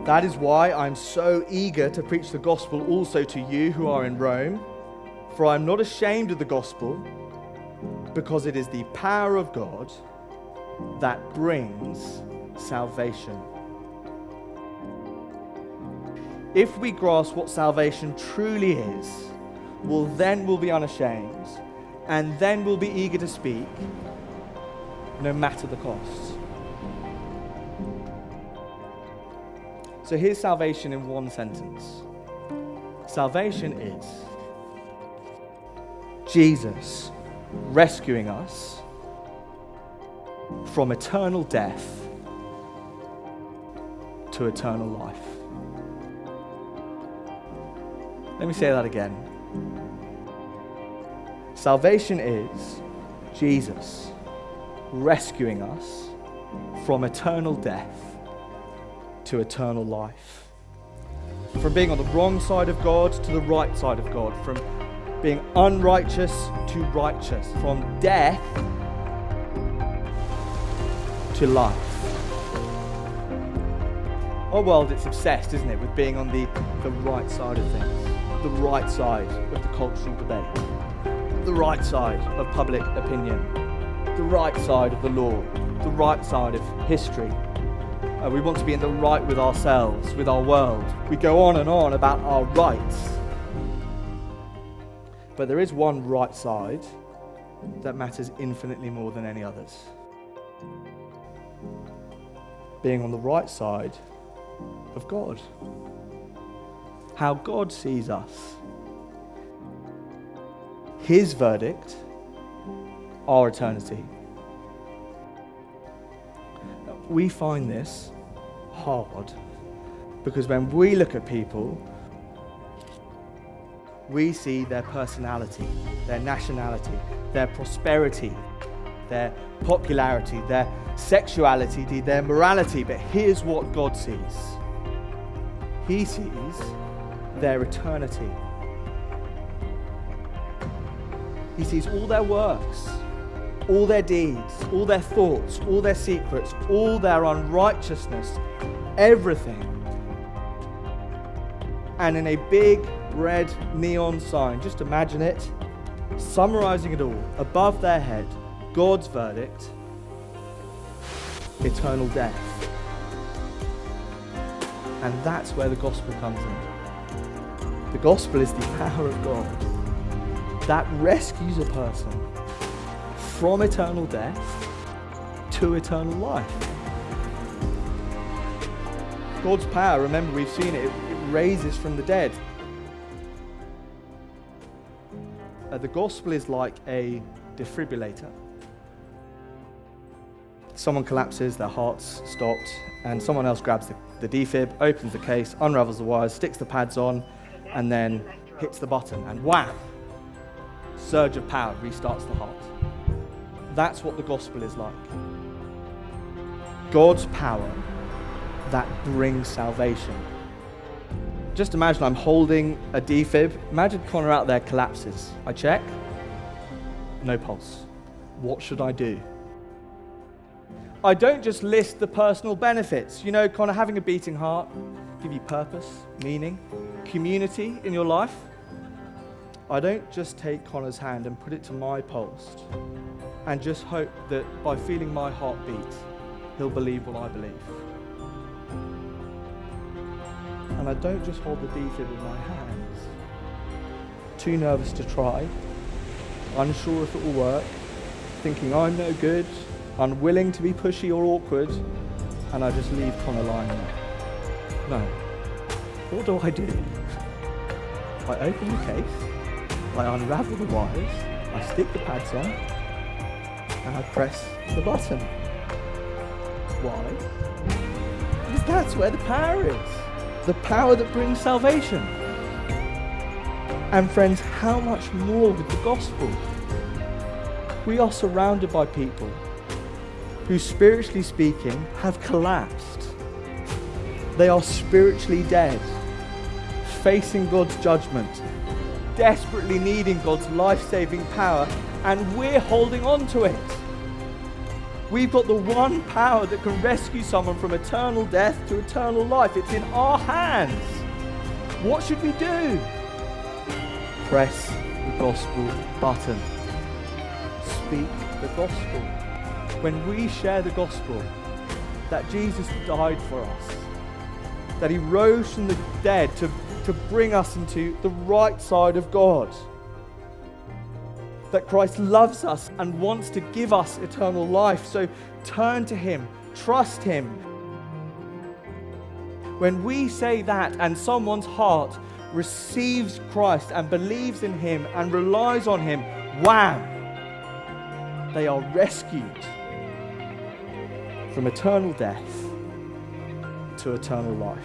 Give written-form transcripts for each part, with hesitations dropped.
That is why I'm so eager to preach the gospel also to you who are in Rome, for I am not ashamed of the gospel, because it is the power of God that brings salvation. If we grasp what salvation truly is, we'll be unashamed, and then we'll be eager to speak, no matter the cost. So here's salvation in one sentence. Salvation is Jesus rescuing us from eternal death to eternal life. Let me say that again. Salvation is Jesus rescuing us from eternal death to eternal life. From being on the wrong side of God to the right side of God. From being unrighteous to righteous. From death to life. Our world, it's obsessed, isn't it, with being on the right side of things. The right side of the cultural debate. The right side of public opinion. The right side of the law. The right side of history. We want to be in the right with ourselves, with our world. We go on and on about our rights. But there is one right side that matters infinitely more than any others. Being on the right side of God. How God sees us. His verdict, our eternity. We find this hard because when we look at people, we see their personality, their nationality, their prosperity, their popularity, their sexuality, their morality. But here's what God sees. He sees their eternity. He sees all their works, all their deeds, all their thoughts, all their secrets, all their unrighteousness, everything. And in a big red neon sign, just imagine it, summarizing it all, above their head, God's verdict, eternal death. And that's where the gospel comes in. The gospel is the power of God that rescues a person from eternal death to eternal life. God's power, remember we've seen it raises from the dead. The gospel is like a defibrillator. Someone collapses, their heart's stopped, and someone else grabs the defib, opens the case, unravels the wires, sticks the pads on, and then hits the button, and wham! Surge of power restarts the heart. That's what the gospel is like. God's power that brings salvation. Just imagine I'm holding a defib. Imagine Connor out there collapses. I check. No pulse. What should I do? I don't just list the personal benefits. You know, Connor, having a beating heart, give you purpose, meaning, community in your life. I don't just take Connor's hand and put it to my pulse and just hope that by feeling my heartbeat, he'll believe what I believe. And I don't just hold the defib in my hands, too nervous to try, unsure if it will work, thinking I'm no good, unwilling to be pushy or awkward, and I just leave Connor lying there. No. What do? I open the case, I unravel the wires, I stick the pads on, and I press the button. Why? Because that's where the power is. The power that brings salvation. And friends, how much more with the gospel? We are surrounded by people who, spiritually speaking, have collapsed. They are spiritually dead, facing God's judgment, desperately needing God's life-saving power, and we're holding on to it. We've got the one power that can rescue someone from eternal death to eternal life. It's in our hands. What should we do? Press the gospel button. Speak the gospel. When we share the gospel, that Jesus died for us, that he rose from the dead to bring us into the right side of God, that Christ loves us and wants to give us eternal life. So turn to him, trust him. When we say that and someone's heart receives Christ and believes in him and relies on him, wham! They are rescued from eternal death to eternal life.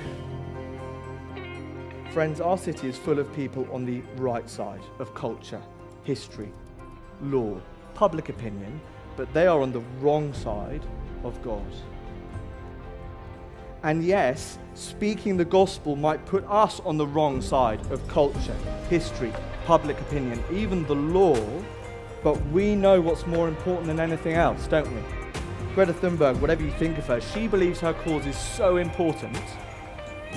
Friends, our city is full of people on the right side of culture, history, law, public opinion, but they are on the wrong side of God. And yes, speaking the gospel might put us on the wrong side of culture, history, public opinion, even the law, but we know what's more important than anything else, don't we? Greta Thunberg, whatever you think of her, she believes her cause is so important,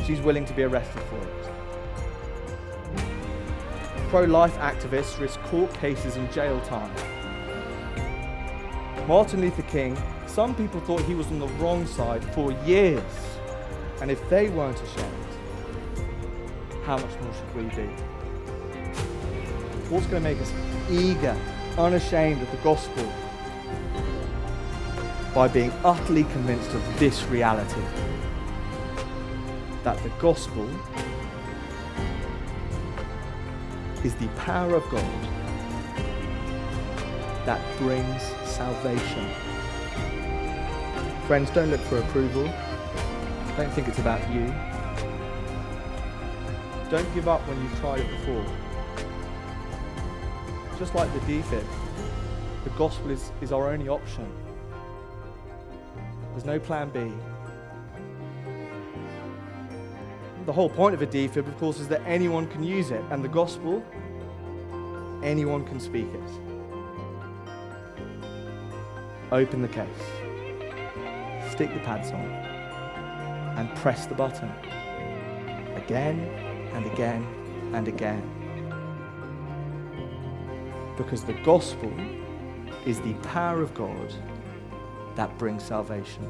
she's willing to be arrested for it. Pro-life activists risk court cases and jail time. Martin Luther King, some people thought he was on the wrong side for years. And if they weren't ashamed, how much more should we be? What's going to make us eager, unashamed of the gospel? By being utterly convinced of this reality, that the gospel is the power of God that brings salvation. Friends, don't look for approval. Don't think it's about you. Don't give up when you've tried it before. Just like the defib, the gospel is our only option. There's no plan B. The whole point of a defib, of course, is that anyone can use it, and the gospel, anyone can speak it. Open the case, stick the pads on, and press the button again and again and again. Because the gospel is the power of God that brings salvation.